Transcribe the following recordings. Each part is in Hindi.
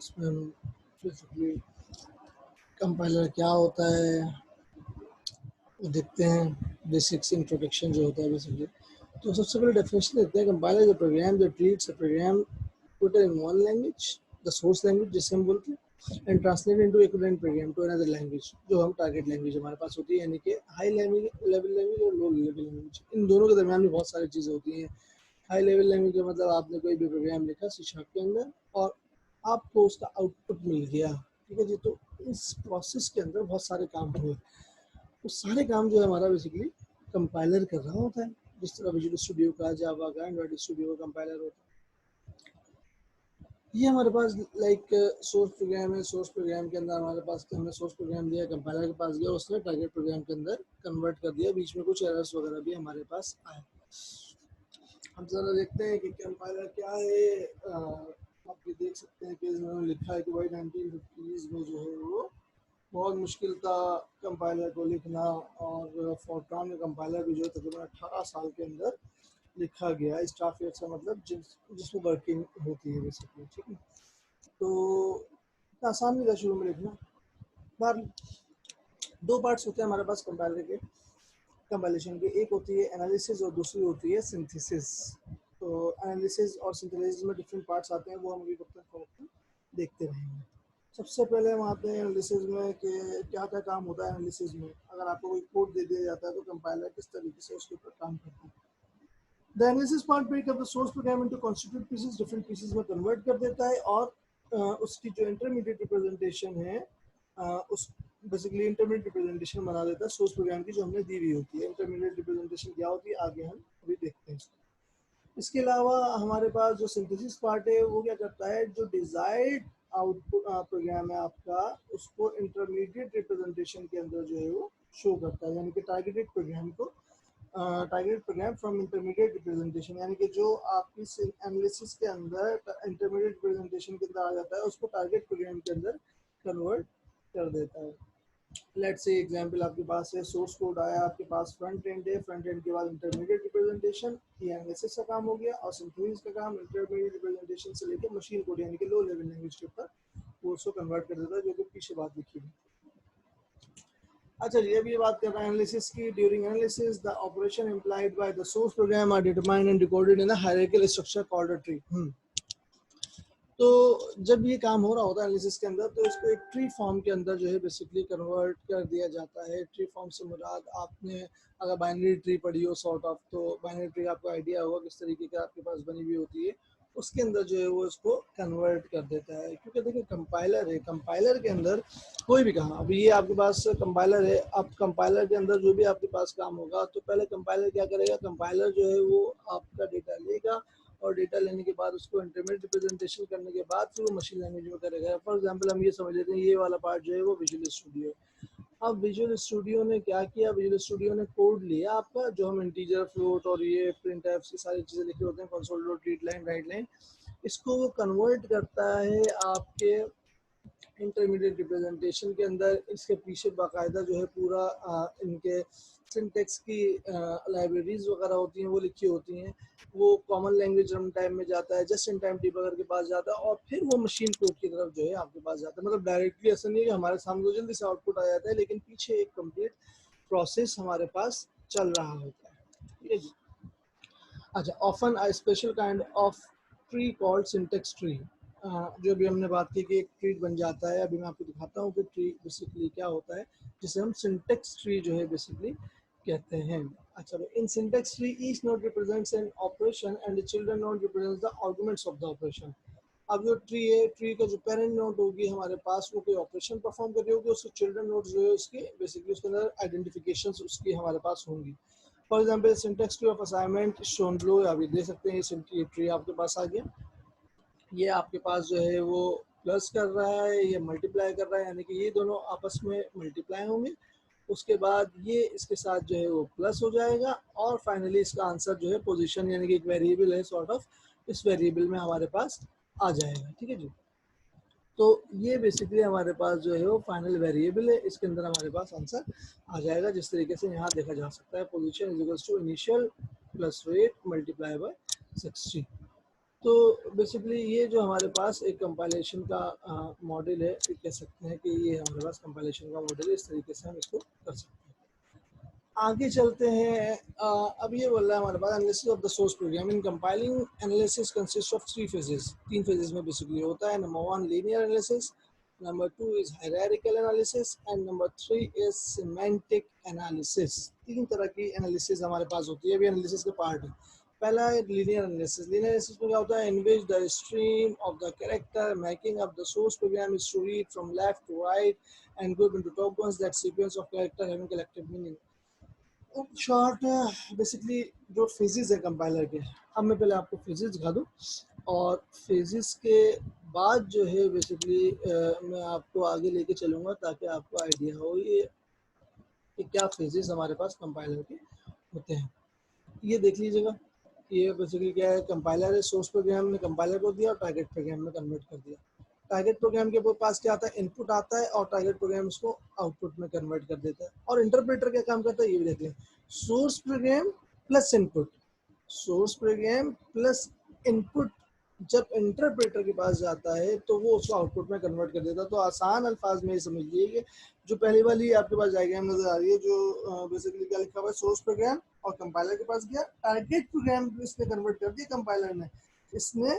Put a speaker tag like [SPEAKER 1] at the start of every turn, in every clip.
[SPEAKER 1] इसमें हम बेसिकली कंपाइलर क्या होता है वो देखते हैं। बेसिक्स इंट्रोडक्शन जो होता है बेसिकली, तो सबसे पहले डेफिनेशन देते हैं। कंपाइलर इज अ प्रोग्राम जो treats a program put in one language, the source language जिसे हम बोलते हैं, and translate into equivalent program to another language, जो हम टारगेट लैंग्वेज हमारे पास होती है, यानी कि हाई लेवल लैंग्वेज और लो लेवल लैंग्वेज। इन दोनों के दरमियान भी बहुत सारी चीज़ें होती हैं। हाई लेवल लैंग्वेज का मतलब आपने कोई भी प्रोग्राम लिखा सी शार्प के अंदर और आपको उसका आउटपुट मिल गया, ठीक है जी। तो इस प्रोसेस के अंदर बहुत सारे काम हुए, तो सारे काम जो है हमारा बेसिकली कंपाइलर कर रहा होता है। जिस तरह विजुअल स्टूडियो का, जावा का, एंड्रॉइड स्टूडियो का कंपाइलर होता है। ये हमारे पास लाइक सोर्स प्रोग्राम है। सोर्स प्रोग्राम के अंदर हमारे पास हमने सोर्स प्रोग्राम दिया, कंपाइलर के पास गया, उसने टारगेट प्रोग्राम के अंदर कन्वर्ट कर दिया। बीच में कुछ एरर्स वगैरह भी हमारे पास आए। हम जरा देखते हैं कि कंपाइलर क्या है। आप ये देख सकते हैं कि इन्होंने लिखा है कि भाई 1950s में जो है वो बहुत मुश्किल था कंपाइलर को लिखना, और फोरट्रान का कंपाइलर भी जो है तकरीबन 18 साल के अंदर लिखा गया। स्टाफ ईयर का मतलब जिसमें वर्किंग होती है बेसिकली, ठीक है। तो इतना आसान नहीं था शुरू में लिखना। बार दो पार्ट्स होते हैं हमारे पास कंपाइलर के, कंपाइलेशन के। एक होती है एनालिसिस और दूसरी होती है सिंथेसिस। तो एनालिसिस और सिंथेसिस में डिफरेंट पार्ट्स आते हैं, वो हम अभी वक्त देखते रहेंगे। सबसे पहले हम आते हैं एनालिसिस में कि क्या क्या काम होता है एनालिसिस में। अगर आपको कोई कोड दे दिया जाता है तो कंपाइलर किस तरीके से उसके ऊपर काम करता है। The analysis part break up the source program into constitute pieces, different pieces में कन्वर्ट कर देता है, और उसकी जो इंटरमीडिएट रिप्रेजेंटेशन है उस बेसिकली इंटरमीडिएट रिप्रेजेंटेशन बना देता है सोर्स प्रोग्राम की, जो हमने दी हुई होती है। इंटरमीडिएट रिप्रेजेंटेशन क्या होती है आगे हम अभी देखते हैं। इसके अलावा हमारे पास जो सिंथेसिस पार्ट है वो क्या करता है, जो डिजायर्ड आउटपुट प्रोग्राम है आपका, उसको इंटरमीडिएट रिप्रेजेंटेशन के अंदर जो है वो शो करता है, यानी कि टारगेटेड प्रोग्राम को targeted program from intermediate representation, यानी कि जो आपकी एनालिसिस के अंदर इंटरमीडिएट रिप्रेजेंटेशन के अंदर आ जाता है उसको टारगेट प्रोग्राम के अंदर कन्वर्ट कर देता है। लेट्स से एग्जांपल आपके पास है, सोर्स कोड आया आपके पास, फ्रंट एंड है, फ्रंट एंड के बाद इंटरमीडिएट रिप्रेजेंटेशन, ये एनालिसिस का काम हो गया, और सिंथेसिस का काम इंटरमीडिएट रिप्रेजेंटेशन से लेकर मशीन कोड यानी कि लो लेवल लैंग्वेज के ऊपर वो उसको कन्वर्ट कर देता है, जो कि पीछे बात लिखी हुई। अच्छा जी, अब ये बात कर रहे हैं एनालिसिस की। During analysis the operation implied by the source program are determined and recorded in a hierarchical structure called a tree. तो जब ये काम हो रहा होता है एनालिसिस के अंदर, तो इसको एक ट्री फॉर्म के अंदर जो है बेसिकली कन्वर्ट कर दिया जाता है। ट्री फॉर्म से मुराद, आपने अगर बाइनरी ट्री पढ़ी हो सॉर्ट ऑफ, तो बाइनरी ट्री आपको आइडिया होगा किस तरीके का आपके पास बनी हुई होती है। उसके अंदर जो है वो इसको कन्वर्ट कर देता है, क्योंकि देखिए कंपाइलर है, कंपाइलर के अंदर कोई भी काम, अभी ये आपके पास कंपाइलर है, अब कंपाइलर के अंदर जो भी आपके पास काम होगा, तो पहले कंपाइलर क्या करेगा, कंपाइलर जो है वो आपका डेटा लेगा, और डेटा लेने के बाद उसको इंटरमीडिएट रिप्रेजेंटेशन करने के बाद फिर वो मशीन लैंग्वेज में करेगा। फॉर एग्जांपल हम ये समझ लेते हैं ये वाला पार्ट जो है वो विजुअल स्टूडियो है। अब विजुअल स्टूडियो ने क्या किया, विजुअल स्टूडियो ने कोड लिया आपका, जो हम इंटीजर, फ्लोट और ये प्रिंट एफ की सारी चीज़ें लिखे होते हैं, console dot read line, right line, इसको वो कन्वर्ट करता है आपके इंटरमीडिएट रिप्रेजेंटेशन के अंदर। इसके पीछे बाकायदा जो है पूरा इनके सिंटेक्स की लाइब्रेरीज वगैरह होती हैं वो लिखी होती हैं। वो कॉमन लैंग्वेज रन टाइम में जाता है, जस्ट इन टाइम डिबगर के पास जाता है, और फिर वो मशीन कोड की तरफ जो है आपके पास जाता है। मतलब डायरेक्टली ऐसा नहीं है कि हमारे सामने तो जल्दी से आउटपुट आ जाता है, लेकिन पीछे एक कंप्लीट प्रोसेस हमारे पास चल रहा होता है, ठीक है जी। अच्छा, often a special kind of tree called syntax tree, जो भी हमने बात की कि एक ट्री बन जाता है। अभी मैं आपको दिखाता हूँ कि ट्री बेसिकली क्या होता है, जिसे हम सिंटेक्स ट्री जो है बेसिकली कहते हैं। अच्छा, in syntax tree each node represents an operation and the children node represents the arguments of the operation. अब जो ट्री है, ट्री का जो पेरेंट नोड होगी हमारे पास, वो कोई ऑपरेशन परफॉर्म कर रही होगी, उसके चिल्ड्रन नोड जो है उसके बेसिकली उसके अंदर आइडेंटिफिकेशंस उसकी हमारे पास होंगी। For example syntax tree of assignment shown लो, अभी दे सकते हैं ये ट्री आपके पास आ गया। ये आपके पास जो है वो प्लस कर रहा है, ये मल्टीप्लाई कर रहा है, यानी कि ये दोनों आपस में मल्टीप्लाई होंगे। उसके बाद ये इसके साथ जो है वो प्लस हो जाएगा, और फाइनली इसका आंसर जो है पोजीशन, यानी कि एक वेरिएबल है सॉर्ट ऑफ, इस वेरिएबल में हमारे पास आ जाएगा, ठीक है जी। तो ये बेसिकली हमारे पास जो है वो फाइनल वेरिएबल है, इसके अंदर हमारे पास आंसर आ जाएगा, जिस तरीके से यहाँ देखा जा सकता है। Position is equals to initial plus weight multiply by 60, तो बेसिकली ये जो हमारे पास एक कंपाइलेशन का मॉडल है, कह सकते हैं कि ये हमारे पास कंपाइलेशन का मॉडल है, इस तरीके से हम इसको कर सकते हैं। आगे चलते हैं। अब ये बोल रहा है हमारे पास analysis of the source program. In compiling analysis consist of 3 phases. 3 phases में बेसिकली होता है। Number 1 linear analysis, number 2 is hierarchical analysis and number 3 is semantic analysis. 3 तरह की एनालिसिस हमारे पास होती है, अभी एनालिसिस के पार्ट है। पहला है लीनियर एनालिसिस। लीनियर एनालिसिस में क्या होता है? In which the stream of the character making up the source program is to read from left to right and group into tokens that sequence of character having collective meaning. Short basically जो फेजेस है कंपाइलर के, अब मैं पहले आपको फेजेस दिखा दूँ और फेजेस के बाद जो है बेसिकली मैं आपको आगे लेके चलूँगा ताकि आपको आइडिया हो ये कि क्या फेजेस हमारे पास कंपाइलर के होते हैं। ये देख लीजिएगा, ये बेसिकली क्या है? कंपाइलर है, सोर्स प्रोग्राम ने कंपाइलर को दिया और टारगेट प्रोग्राम में कन्वर्ट कर दिया। टारगेट प्रोग्राम के पास क्या आता है? इनपुट आता है और टारगेट प्रोग्राम उसको आउटपुट में कन्वर्ट कर देता है। और इंटरप्रेटर क्या काम करता है ये भी देख लें। Source program plus input, source program plus input जब इंटरप्रेटर के पास जाता है तो वो उसको आउटपुट में कन्वर्ट कर देता है। तो आसान अल्फाज में ये समझ लीजिए कि जो पहली वाली आपके पास डायग्राम नजर आ रही है, जो बेसिकली क्या लिखा हुआ है? सोर्स प्रोग्राम और कंपाइलर के पास गया, टारगेट प्रोग्राम इसने कन्वर्ट कर दिया कंपाइलर ने। इसने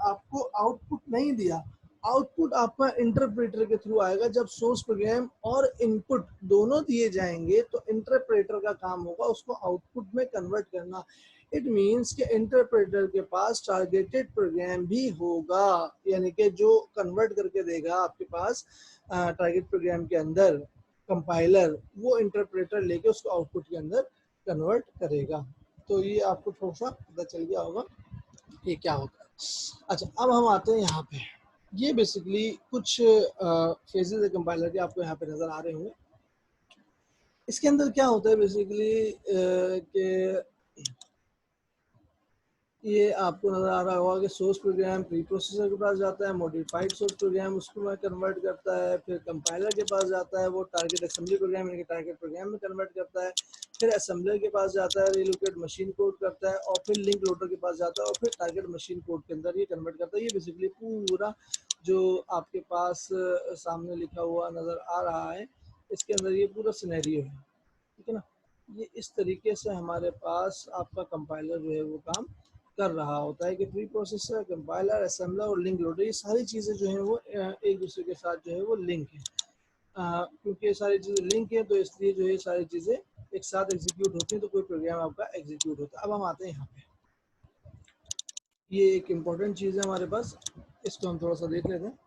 [SPEAKER 1] आपको आउटपुट नहीं दिया, आउटपुट आपका इंटरप्रेटर के थ्रू आएगा। जब सोर्स प्रोग्राम और इनपुट दोनों दिए जाएंगे तो इंटरप्रेटर का काम होगा उसको आउटपुट में कन्वर्ट करना। इट मीन्स कि इंटरप्रेटर के पास टारगेटेड प्रोग्राम भी होगा, यानी कि जो कन्वर्ट करके देगा आपके पास टारगेट प्रोग्राम के अंदर कंपाइलर, वो इंटरप्रेटर लेके उसको आउटपुट के अंदर कन्वर्ट करेगा। तो ये आपको थोड़ा सा पता चल गया होगा ये क्या होता है। अच्छा, अब हम आते हैं यहाँ पे। ये बेसिकली कुछ फेजेस है कंपाइलर के, आपको यहाँ पे नजर आ रहे होंगे। इसके अंदर क्या होता है बेसिकली कि ये आपको नजर आ रहा होगा कि सोर्स प्रोग्राम प्री प्रोसेसर के पास जाता है, मॉडिफाइड सोर्स प्रोग्राम उसको में कन्वर्ट करता है, फिर कंपाइलर के पास जाता है, वो टारगेट असेंबली प्रोग्राम यानी कि टारगेट प्रोग्राम में कन्वर्ट करता है, फिर असेंबलर के पास जाता है, रिलोकेट मशीन कोड करता है, और फिर लिंक लोडर के पास जाता है और फिर टारगेट मशीन कोड के अंदर ये कन्वर्ट करता है। ये बेसिकली पूरा जो आपके पास सामने लिखा हुआ नज़र आ रहा है, इसके अंदर ये पूरा सिनेरियो है, ठीक है ना। ये इस तरीके से हमारे पास आपका कंपाइलर जो है वो काम कर रहा होता है कि प्री प्रोसेसर, कंपाइलर, असेंबलर और लिंक लोडर, ये सारी चीज़ें जो हैं वो एक दूसरे के साथ जो है वो लिंक है। क्योंकि ये सारी चीज़ें लिंक है तो इसलिए जो है सारी चीज़ें एक साथ एग्जीक्यूट होती हैं, तो कोई प्रोग्राम आपका एग्जीक्यूट होता है। अब हम आते हैं यहाँ पे, ये एक इम्पॉर्टेंट चीज़ है हमारे पास, इसको हम थोड़ा सा देख लेते हैं।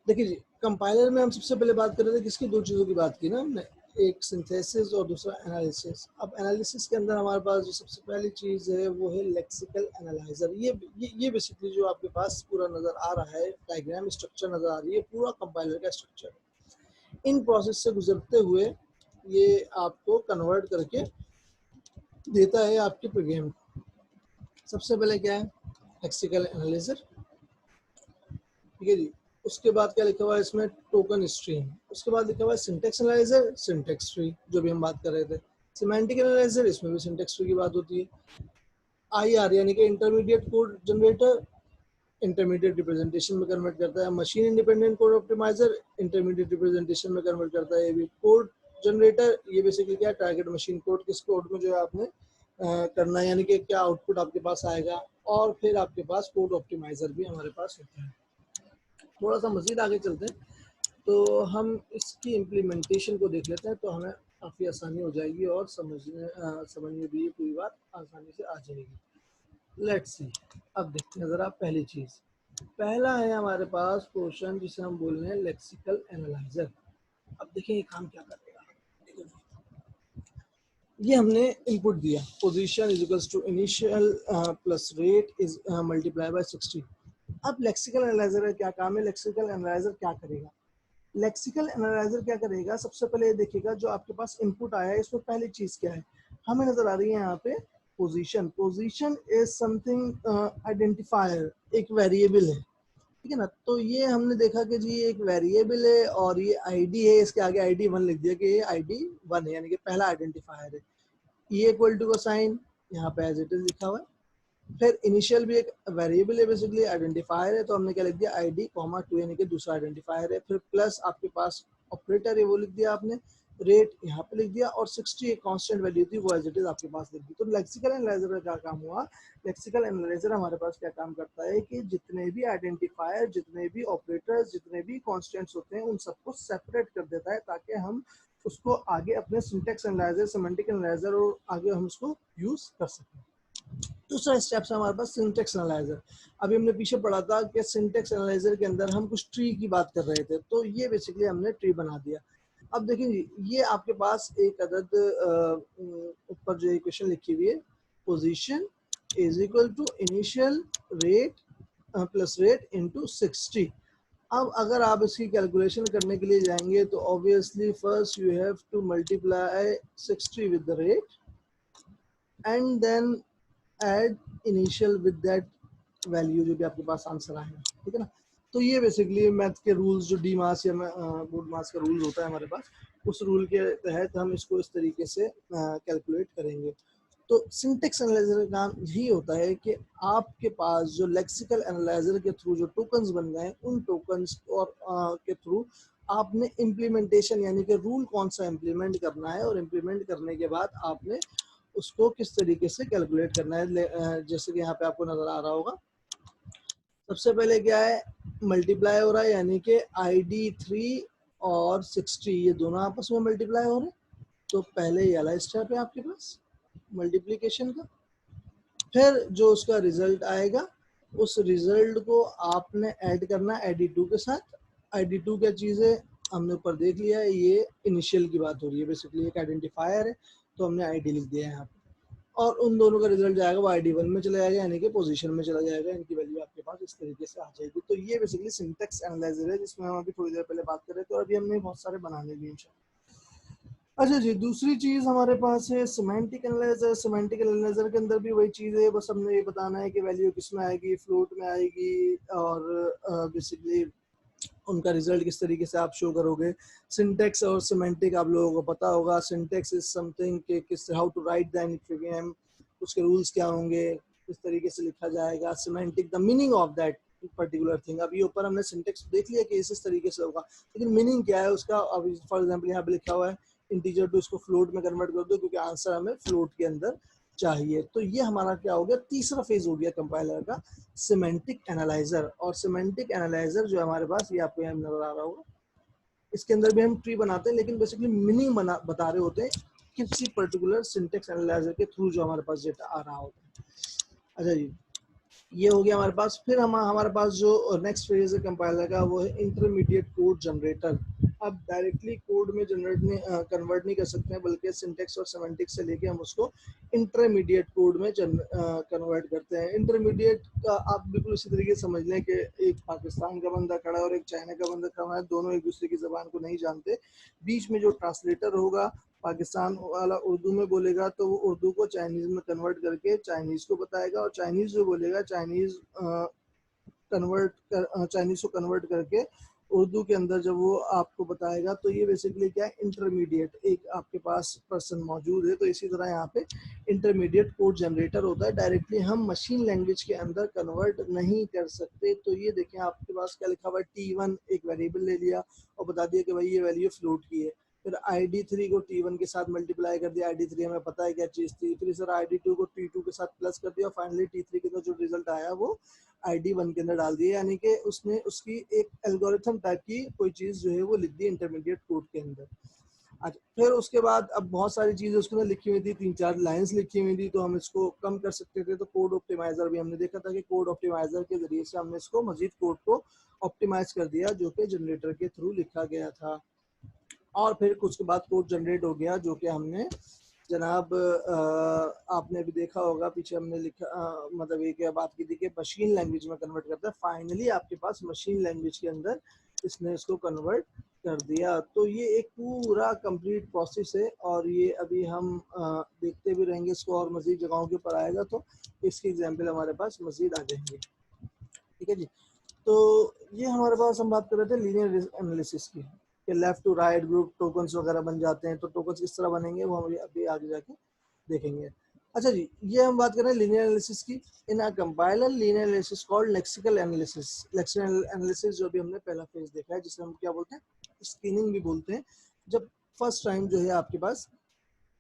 [SPEAKER 1] देखिए जी, कंपाइलर में हम सबसे पहले बात कर रहे थे किसकी? 2 चीज़ों की बात की ना हमने, एक सिंथेसिस और दूसरा एनालिसिस। अब एनालिसिस के अंदर हमारे पास जो सबसे पहली चीज़ है वो है लेक्सिकल एनालाइजर। ये बेसिकली जो आपके पास पूरा नज़र आ रहा है, डायग्राम स्ट्रक्चर नज़र आ रही है, पूरा कंपाइलर का स्ट्रक्चर है। इन प्रोसेस से गुजरते हुए ये आपको कन्वर्ट करके देता है आपके प्रोग्राम को। सबसे पहले क्या है? लेक्सिकल एनालाइजर, ठीक है जी। उसके बाद क्या लिखा हुआ है इसमें? Token stream. उसके बाद लिखा हुआ है सिंटेक्स एनालाइजर, सिंटेक्स ट्री जो भी हम बात कर रहे थे। सिमेंटिक एनालाइजर, इसमें भी सिंटेक्स ट्री की बात होती है। आईआर यानी कि intermediate code generator, intermediate representation में कन्वर्ट करता है। Machine independent code optimizer, intermediate representation में कन्वर्ट करता है। ये भी कोड जनरेटर, ये बेसिकली क्या है? टारगेट मशीन कोड, किस कोड में जो है आपने करना है, यानी कि क्या आउटपुट आपके पास आएगा। और फिर आपके पास कोड ऑप्टिमाइजर भी हमारे पास होता है। थोड़ा सा मजीद आगे चलते हैं तो हम इसकी इम्प्लीमेंटेशन को देख लेते हैं, तो हमें काफ़ी आसानी हो जाएगी और समझ में भी पूरी बात आसानी से आ जाएगी। लेट्स सी, अब देखते हैं ज़रा पहली चीज़। पहला है हमारे पास पोर्शन जिसे हम बोल रहे हैं लेक्सिकल एनालाइजर। अब देखिए ये काम क्या करेगा। ये हमने इनपुट दिया, position is equals to initial plus rate is multiply by 60। अब लेक्सिकल एनालाइजर का क्या काम है? लेक्सिकल एनालाइजर क्या करेगा? लेक्सिकल एनालाइजर क्या करेगा? सबसे पहले ये देखिएगा जो आपके पास इनपुट आया है इसमें पहली चीज क्या है, हमें नजर आ रही है यहाँ पे position. Position is something identifier, एक वेरिएबल है, ठीक है ना। तो ये हमने देखा कि जी एक वेरिएबल है और ये आईडी है, इसके आगे आईडी 1 लिख दिया कि ये आईडी 1 है, यानी कि पहला आइडेंटिफायर है। ई इक्वल टू का साइन यहाँ पे एज इट इज लिखा हुआ है, फिर इनिशियल भी एक वेरिएबल है, बेसिकली आइडेंटिफायर है, तो हमने क्या लिख दिया ID, 2 यानी कि दूसरा आइडेंटिफायर है। फिर प्लस आपके पास ऑपरेटर है वो लिख दिया आपने, रेट यहाँ पे लिख दिया, और 60 एक कांस्टेंट वैल्यू थी वो एज इट इज आपके पास लिख दी। तो लेक्सिकल एनालाइजर का क्या काम हुआ, लेक्सिकल एनालाइजर हमारे पास क्या काम करता है कि जितने भी आइडेंटिफायर, जितने भी ऑपरेटर्स, जितने भी कॉन्स्टेंट्स होते हैं उन सबको सेपरेट कर देता है, ताकि हम उसको आगे अपने सिंटेक्स एनालाइजर, सेमेंटिक एनालाइजर और आगे हम उसको यूज कर सकें। दूसरा स्टेप है हमारे पास सिंटेक्स एनालाइजर। अभी हमने पीछे पढ़ा था कि सिंटेक्स एनालाइजर के अंदर हम कुछ ट्री की बात कर रहे थे, तो ये बेसिकली हमने ट्री बना दिया। अब देखिए ये आपके पास एक अदद ऊपर जो इक्वेशन लिखी हुई है, position is equal to initial rate plus rate into 60। अब अगर आप इसकी कैलकुलेशन करने के लिए जाएंगे तो obviously first you have to multiply 60 with the rate and then add initial with that value जो भी आपके पास आंसर आएगा, ठीक है ना। तो ये बेसिकली मैथ के रूल्स जो डी मास या बोर्ड मास का रूल होता है हमारे पास, उस रूल के तहत हम इसको इस तरीके से कैलकुलेट करेंगे। तो सिंटेक्स एनालाइजर का काम यही होता है कि आपके पास जो लेक्सिकल एनालाइजर के थ्रू जो टोकन्स बन गए, उन टोकन्स और के थ्रू आपने इम्प्लीमेंटेशन यानी कि रूल कौन सा इम्प्लीमेंट करना है, और इम्प्लीमेंट करने के बाद आपने उसको किस तरीके से कैलकुलेट करना है। जैसे कि यहाँ पे आपको नजर आ रहा होगा, सबसे पहले क्या है, मल्टीप्लाई हो रहा है, यानी कि ID3 और 60 ये दोनों आपस में मल्टीप्लाई हो रहे हैं। तो पहले ये वाला स्टेप है आपके पास मल्टीप्लिकेशन का। फिर जो उसका रिजल्ट आएगा, उस रिजल्ट को आपने ऐड करना ID2 के साथ। ID2 क्या चीज़ है हमने ऊपर देख लिया है, ये इनिशियल की बात हो रही है, बेसिकली एक आइडेंटिफायर है, तो हमने ID लिख दिया है यहाँ पे। और उन दोनों का रिजल्ट जाएगा वो ID1 में चला जाएगा, यानी कि पोजीशन में चला जाएगा, इनकी वैल्यू आपके पास इस तरीके से आ जाएगी। तो ये बेसिकली सिंटेक्स एनालाइजर है, जिसमें हम अभी थोड़ी देर पहले बात कर रहे थे, और अभी हमने बहुत सारे बनाने भी इंशाल्लाह। अच्छा जी, दूसरी चीज हमारे पास है सिमेंटिक एनालाइजर। सिमेंटिक एनालाइजर के अंदर भी वही चीज है, बस हमने ये बताना है कि वैल्यू किस में आएगी, फ्लोट में आएगी, और बेसिकली उनका रिजल्ट किस तरीके से आप शो करोगे। सिंटेक्स और सिमेंटिक आप लोगों को पता होगा। सिंटेक्स इज समथिंग के किस how to write the program, उसके रूल्स क्या होंगे, किस तरीके से लिखा जाएगा। Semantic the meaning of that particular thing. अभी ऊपर हमने सिंटेक्स देख लिया कि इस तरीके से होगा, लेकिन मीनिंग क्या है उसका। अभी फॉर एग्जांपल यहाँ पे लिखा हुआ है इंटीजर टू, इसको फ्लोट में कन्वर्ट कर दो, क्योंकि आंसर हमें फ्लोट के अंदर चाहिए। तो ये हमारा क्या हो गया, तीसरा फेज हो गया कंपाइलर का, सिमेंटिक एनालाइजर। और सिमेंटिक एनालाइजर जो हमारे पास, ये आपको यहाँ नजर आ रहा होगा, इसके अंदर भी हम ट्री बनाते हैं, लेकिन बेसिकली मीनिंग बता रहे होते हैं किसी पर्टिकुलर सिंटेक्स एनालाइजर के थ्रू जो हमारे पास डेटा आ रहा होता है। अच्छा जी, ये हो गया हमारे पास। फिर हमारे पास जो नेक्स्ट फेज है कंपाइलर का, वो है इंटरमीडिएट कोड जनरेटर। अब डायरेक्टली कोड में कन्वर्ट नहीं कर सकते हैं, बल्कि सिंटेक्स और सेमेंटिक्स से लेके हम उसको इंटरमीडिएट कोड में कन्वर्ट करते हैं। इंटरमीडिएट का आप बिल्कुल इसी तरीके से समझ लें कि एक पाकिस्तान का बंदा खड़ा है और एक चाइना का बंदा खड़ा है, दोनों एक दूसरे की जबान को नहीं जानते। बीच में जो ट्रांसलेटर होगा, पाकिस्तान वाला उर्दू में बोलेगा तो वो उर्दू को चाइनीज में कन्वर्ट करके चाइनीज को बताएगा, और चाइनीज जो बोलेगा चाइनीज चाइनीज को कन्वर्ट करके उर्दू के अंदर जब वो आपको बताएगा। तो ये बेसिकली क्या है, इंटरमीडिएट एक आपके पास पर्सन मौजूद है। तो इसी तरह यहाँ पे इंटरमीडिएट कोड जनरेटर होता है, डायरेक्टली हम मशीन लैंग्वेज के अंदर कन्वर्ट नहीं कर सकते। तो ये देखें आपके पास क्या लिखा हुआ है, T1 एक वेरिएबल ले लिया और बता दिया कि भाई ये वैल्यू फ्लोट की है। फिर ID3 को T1 के साथ मल्टीप्लाई कर दिया, ID3 हमें पता है क्या चीज़ थी। फिर सर ID2 को T2 के साथ प्लस कर दिया, फाइनली T3 के अंदर जो रिजल्ट आया वो ID1 के अंदर डाल दिया, यानी कि उसने उसकी एक एल्गोरिथम टाइप की कोई चीज़ जो है वो लिख दी इंटरमीडिएट कोड के अंदर। अच्छा, फिर उसके बाद अब बहुत सारी चीज़ें उसके अंदर लिखी हुई थी, 3-4 लाइंस लिखी हुई थी, तो हम इसको कम कर सकते थे। तो कोड ऑप्टिमाइजर भी हमने देखा था कि कोड ऑप्टिमाइजर के जरिए से हमने इसको मजीद कोड को ऑप्टिमाइज कर दिया, जो कि जनरेटर के थ्रू लिखा गया था। और फिर कुछ के बाद कोड जनरेट हो गया, जो कि हमने जनाब आपने भी देखा होगा पीछे हमने लिखा, मतलब एक बात की थी कि मशीन लैंग्वेज में कन्वर्ट करता है। फाइनली आपके पास मशीन लैंग्वेज के अंदर इसने इसको कन्वर्ट कर दिया। तो ये एक पूरा कंप्लीट प्रोसेस है, और ये अभी हम देखते भी रहेंगे इसको, और मजीद जगहों के ऊपर आएगा तो इसकी एग्जाम्पल हमारे पास मजीद आ जाएंगे। ठीक है जी, तो ये हमारे पास हम बात कर रहे थे लीनियर एनालिसिस की, कि left to right group tokens वगैरह बन जाते हैं। तो टोकन्स किस तरह बनेंगे वो हम अभी आगे जाके देखेंगे। अच्छा जी, ये हम बात कर रहे हैं लीनियर एनालिसिस की। In a compiler linear analysis called lexical analysis. Lexical analysis जो भी हमने पहला फेज देखा है, जिसे हम क्या बोलते हैं, स्क्रीनिंग भी बोलते हैं। जब फर्स्ट टाइम जो है आपके पास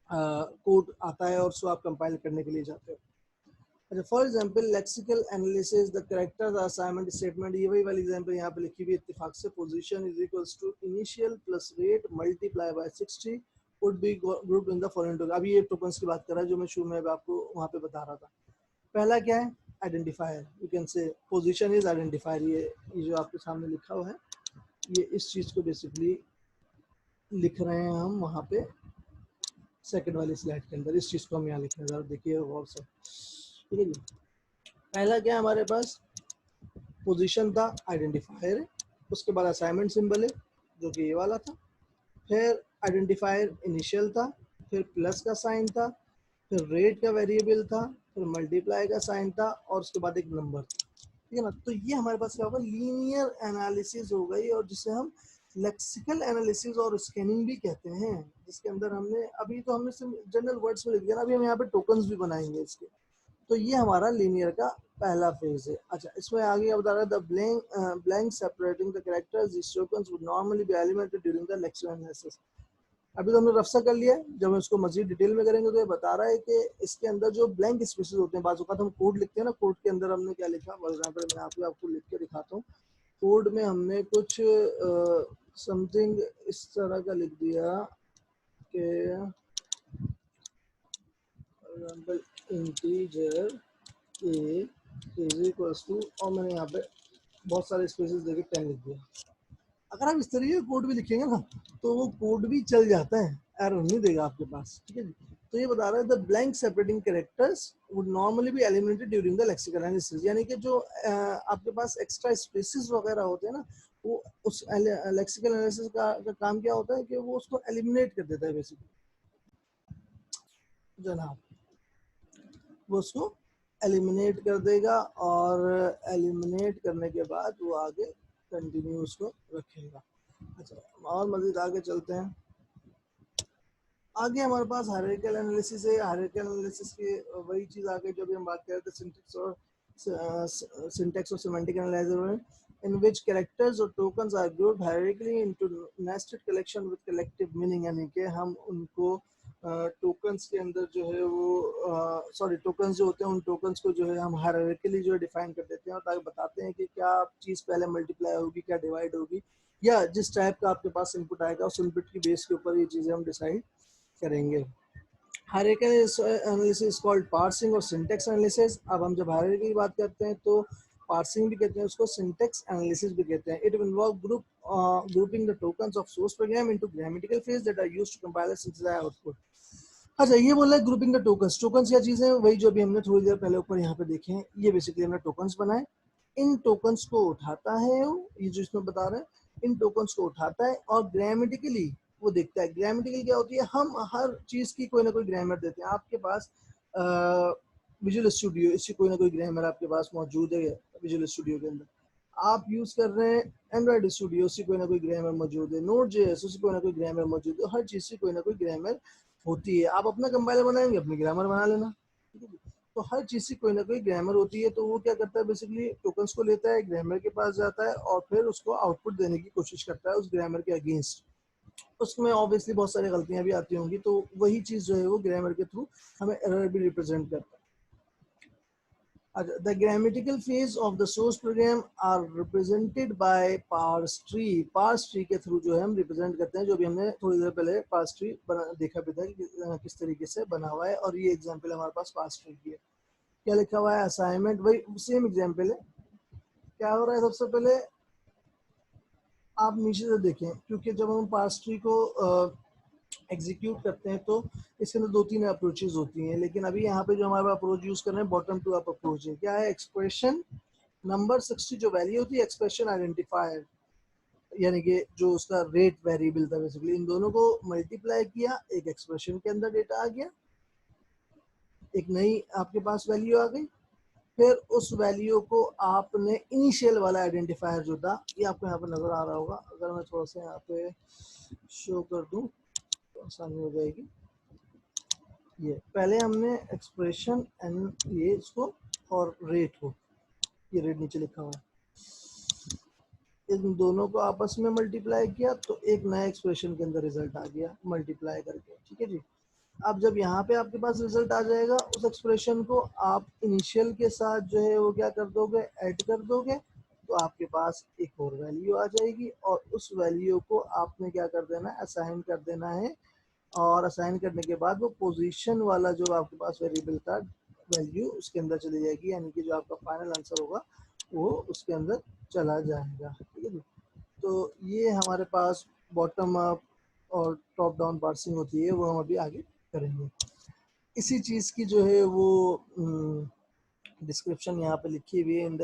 [SPEAKER 1] कोड आता है और उसको आप कंपाइल करने के लिए जाते हो। अच्छा, for example lexical analysis the characters assignment statement, ये वही वाली एग्जांपल यहाँ पे लिखी हुई इत्तेफाक से। Position is equals to initial plus rate multiply by 60 would be group in the following token. अभी ये टोकन्स की बात कर रहा है जो मैं शुरू में आपको वहाँ पे बता रहा था। पहला क्या है, identifier. You can say position is identifier. ये जो आपके सामने लिखा हुआ है, ये इस चीज़ को बेसिकली लिख रहे हैं हम वहाँ पे सेकंड वाली स्लाइड के अंदर। इस चीज़ को हम यहाँ लिख रहे हैं, जरा देखिए गौर से, ठीक है जी। पहला क्या है हमारे पास, पोजीशन था, आइडेंटिफायर है, उसके बाद असाइनमेंट सिंबल है जो कि ये वाला था, फिर आइडेंटिफायर इनिशियल था, फिर प्लस का साइन था, फिर रेट का वेरिएबल था, फिर मल्टीप्लाई का साइन था, और उसके बाद एक नंबर था, ठीक है ना। तो ये हमारे पास क्या होगा, लीनियर एनालिसिस हो गई, और जिसे हम लेक्सिकल एनालिसिस और स्कैनिंग भी कहते हैं, जिसके अंदर हमने अभी तो हमने सिर्फ जनरल वर्ड्स में लिख दिया ना, अभी हम यहाँ पे टोकन्स भी बनाएंगे इसके। तो ये हमारा लीनियर का पहला फेज है। अच्छा, इसमें आगे बता रहा है the blank separating the characters this tokens would normally B एलिमेंटेड during the lecture analysis. अभी तो हमने रफ सा कर लिया है, जब हम इसको मजीद डिटेल में करेंगे तो ये बता रहा है कि इसके अंदर जो ब्लैंक स्पेसेस होते हैं, बाजू का हम कोड लिखते हैं ना, कोड के अंदर हमने क्या लिखा, फॉर एग्जाम्पल मैं आपको लिख के दिखाता हूँ। कोड में हमने कुछ समथिंग इस तरह का लिख दिया कि for example integer A is equals to, और मैंने यहाँ पे बहुत सारे स्पेसेस देके 10 लिख दिया। अगर आप इस तरीके का कोड भी लिखेंगे ना, तो वो कोड भी चल जाता है, एरर नहीं देगा आपके पास, ठीक है जी। तो ये बता रहा है the blank separating characters would normally be eliminated during the lexical analysis. यानी कि जो आपके पास एक्स्ट्रा स्पेसेस वगैरह होते हैं ना, वो उस लेक्सिकल एनालिसिस का काम क्या होता है कि वो उसको एलिमिनेट कर देता है बेसिकली जनाब। वो उसको एलिमिनेट कर देगा, और एलिमिनेट करने के बाद वो आगे कंटिन्यू उसको रखेगा। अच्छा, और मज़ीद आगे चलते हैं। आगे हमारे पास हायरार्किकल एनालिसिस है। हायरार्किकल एनालिसिस की वही चीज़ आगे जो भी हम बात कर रहे थे, सिंटैक्स और semantic analyser, in which characters or tokens are grouped hierarchically into nested collection with collective meaning। यानी कि हम उनको टोकन्स के अंदर जो है वो टोकन्स जो होते हैं, उन टोकन्स को जो है हम हायरार्किकली जो है डिफाइन कर देते हैं, और ताकि बताते हैं कि क्या चीज़ पहले मल्टीप्लाई होगी, क्या डिवाइड होगी, या जिस टाइप का आपके पास इनपुट आएगा उस इनपुट की बेस के ऊपर ये चीज़ें हम डिसाइड करेंगे। हायरार्किकल एनालिसिस कॉल्ड पार्सिंग और सिंटैक्स एनालिसिस। अब हम जब हायरार्की की बात करते हैं तो पार्सिंग भी कहते हैं उसको, सिंटैक्स एनालिसिस भी कहते हैं। It involve grouping the tokens of source program into grammatical phrase that are used to compile synthesize output. अच्छा, ये बोला है ग्रुपिंग द टोकन्स। टोकन्स क्या चीज़ है, वही जो अभी हमने थोड़ी देर पहले ऊपर यहाँ पे देखे हैं। ये बेसिकली हमने टोकन्स बनाए। इन टोकन्स को उठाता है ये जो इसमें बता रहे हैं, इन टोकन्स को उठाता है और ग्रामेटिकली वो देखता है। ग्रामेटिकल क्या होती है, हम हर चीज़ की कोई ना कोई ग्रामर देते हैं। आपके पास विजुअल स्टूडियो, इसकी कोई ना कोई ग्रामर आपके पास मौजूद है विजुअल स्टूडियो के अंदर। आप यूज़ कर रहे हैं एंड्रॉइड स्टूडियो, उसकी कोई ना कोई ग्रामर मौजूद है। नोट जेएस, उसकी कोई ना कोई ग्रामर मौजूद है। हर चीज़ की कोई ना कोई ग्रामर होती है। आप अपना कंपाइलर बनाएंगे, अपनी ग्रामर बना लेना, ठीक है। तो हर चीज़ की कोई ना कोई ग्रामर होती है। तो वो क्या करता है, बेसिकली टोकन्स को लेता है, ग्रामर के पास जाता है, और फिर उसको आउटपुट देने की कोशिश करता है उस ग्रामर के अगेंस्ट। उसमें ऑब्वियसली बहुत सारी गलतियां भी आती होंगी, तो वही चीज़ जो है वो ग्रामर के थ्रू हमें एरर भी रिप्रेजेंट करता है। The grammatical phase of the source program are represented by parse tree। parse tree के थ्रू जो है हम रिप्रेजेंट करते हैं, जो भी हमने थोड़ी देर पहले parse tree देखा भी था कि किस तरीके से बना हुआ है। और ये एग्जांपल हमारे पास parse tree की है। क्या लिखा हुआ है, असाइनमेंट, वही सेम एग्जांपल है। क्या हो रहा है, सबसे पहले आप नीचे से देखें, क्योंकि जब हम parse tree को एग्जीक्यूट करते हैं तो इसके अंदर 2-3 अप्रोचेज होती हैं। लेकिन अभी यहाँ पे जो हमारा अप्रोच यूज कर रहे हैं, बॉटम टू अप अप्रोच है। क्या है, एक्सप्रेशन नंबर 60 जो वैल्यू होती है, एक्सप्रेशन आइडेंटिफायर, यानी कि जो उसका रेट वेरिएबल था, बेसिकली इन दोनों को मल्टीप्लाई किया, एक एक्सप्रेशन के अंदर डेटा आ गया, एक नई आपके पास वैल्यू आ गई। फिर उस वैल्यू को आपने इनिशियल वाला आइडेंटिफायर जो था, ये आपको यहाँ पे नजर आ रहा होगा, अगर मैं थोड़ा सा यहाँ पे शो कर दूं तो आसानी हो जाएगी। ये पहले हमने एक्सप्रेशन एंड ये इसको और रेट को, ये रेट नीचे लिखा हुआ है, इन दोनों को आपस में मल्टीप्लाई किया तो एक नया एक्सप्रेशन के अंदर रिजल्ट आ गया मल्टीप्लाई करके। ठीक है जी। अब जब यहाँ पे आपके पास रिजल्ट आ जाएगा, उस एक्सप्रेशन को आप इनिशियल के साथ जो है वो क्या कर दोगे, ऐड कर दोगे, तो आपके पास एक और वैल्यू आ जाएगी और उस वैल्यू को आपने क्या कर देना है, असाइन कर देना है। और असाइन करने के बाद वो पोजीशन वाला जो आपके पास वेरिएबल का वैल्यू उसके अंदर चली जाएगी, यानी कि जो आपका फाइनल आंसर होगा वो उसके अंदर चला जाएगा। ठीक है जी। तो ये हमारे पास बॉटम अप और टॉप डाउन पार्सिंग होती है, वो हम अभी आगे करेंगे। इसी चीज़ की जो है वो डिस्क्रिप्शन यहाँ पे लिखी हुई है इन